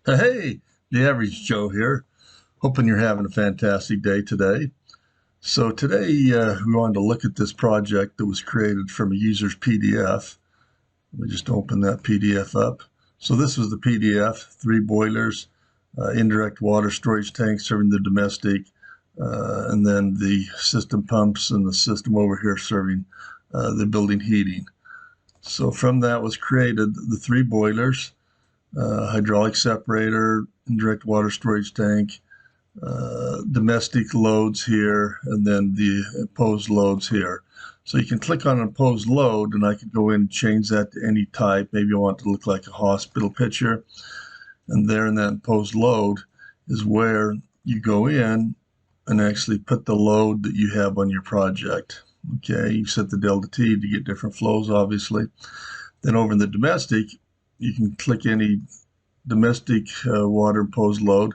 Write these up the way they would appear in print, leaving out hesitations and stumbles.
Hey, the average Joe here. Hoping you're having a fantastic day today. So today we wanted to look at this project that was created from a user's PDF. Let me just open that PDF up. So this was the PDF, three boilers, indirect water storage tank serving the domestic, and then the system pumps and the system over here serving the building heating. So from that was created the three boilers, hydraulic separator, indirect water storage tank, domestic loads here, and then the imposed loads here. So you can click on an imposed load, and I could go in and change that to any type. Maybe I want it to look like a hospital picture. And there in that imposed load is where you go in and actually put the load that you have on your project. Okay, you set the delta T to get different flows, obviously. Then over in the domestic, you can click any domestic water imposed load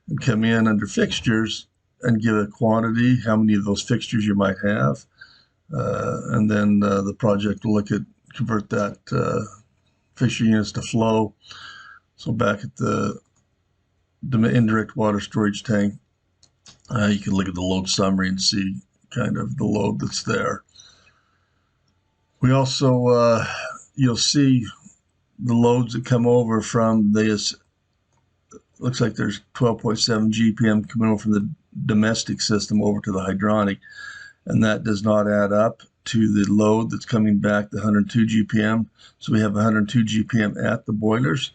and come in under fixtures and give a quantity, how many of those fixtures you might have. And then the project will look at convert that fixture units to flow. So back at the indirect water storage tank, you can look at the load summary and see kind of the load that's there. We also, you'll see the loads that come over from this. Looks like there's 12.7 GPM coming over from the domestic system over to the hydronic, and that does not add up to the load that's coming back, the 102 GPM. So we have 102 GPM at the boilers.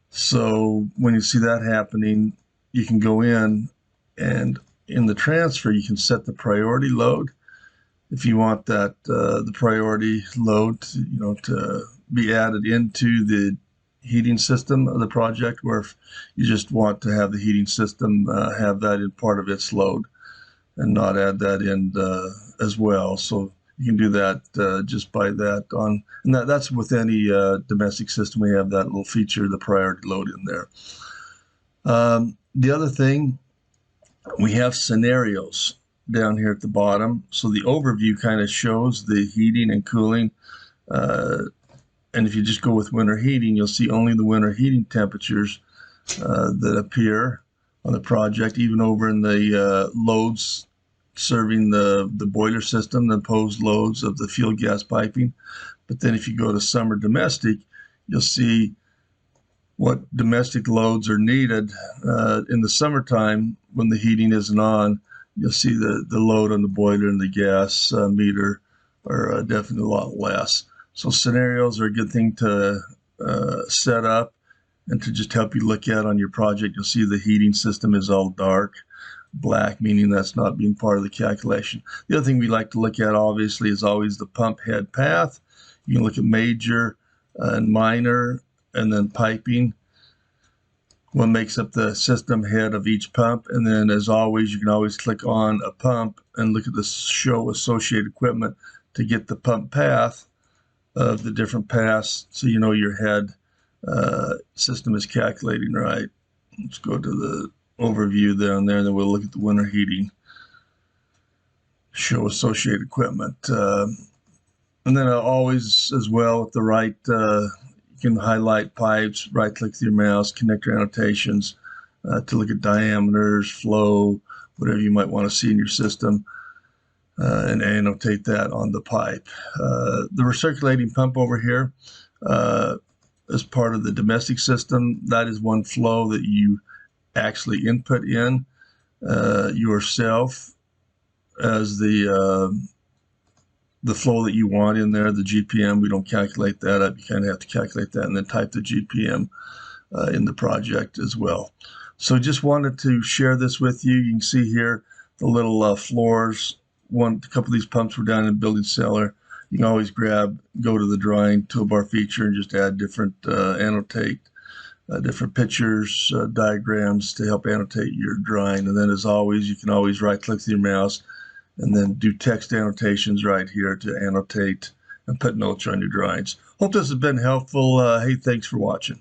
So when you see that happening, you can go in, and in the transfer, you can set the priority load. If you want that, the priority load, to be added into the heating system of the project, where if you just want to have the heating system have that in part of its load and not add that in as well. So you can do that just by that on, and that's with any domestic system. We have that little feature, the priority load in there. The other thing, we have scenarios down here at the bottom. So the overview kind of shows the heating and cooling. And if you just go with winter heating, you'll see only the winter heating temperatures that appear on the project, even over in the loads serving the boiler system, the imposed loads of the fuel gas piping. But then if you go to summer domestic, you'll see what domestic loads are needed in the summertime when the heating isn't on. You'll see the load on the boiler and the gas meter are definitely a lot less. So scenarios are a good thing to set up and to just help you look at on your project. You'll see the heating system is all dark, black, meaning that's not being part of the calculation. The other thing we like to look at, obviously, is always the pump head path. You can look at major and minor, and then piping. What makes up the system head of each pump. And then, as always, you can always click on a pump and look at the show associated equipment to get the pump path of the different paths, so you know your head system is calculating right. Let's go to the overview down there, and then we'll look at the winter heating, show associated equipment. And then always as well at the right, you can highlight pipes, right click with your mouse, connector annotations to look at diameters, flow, whatever you might want to see in your system. And annotate that on the pipe. The recirculating pump over here as part of the domestic system, that is one flow that you actually input in yourself as the flow that you want in there, the GPM. We don't calculate that up. You kind of have to calculate that and then type the GPM in the project as well. So just wanted to share this with you. You can see here the little floors. A couple of these pumps were down in the building cellar. You can always go to the drawing toolbar feature and just add different, annotate different pictures, diagrams to help annotate your drawing. And then, as always, you can always right click with your mouse and then do text annotations right here to annotate and put notes on your drawings. Hope this has been helpful. Hey, thanks for watching.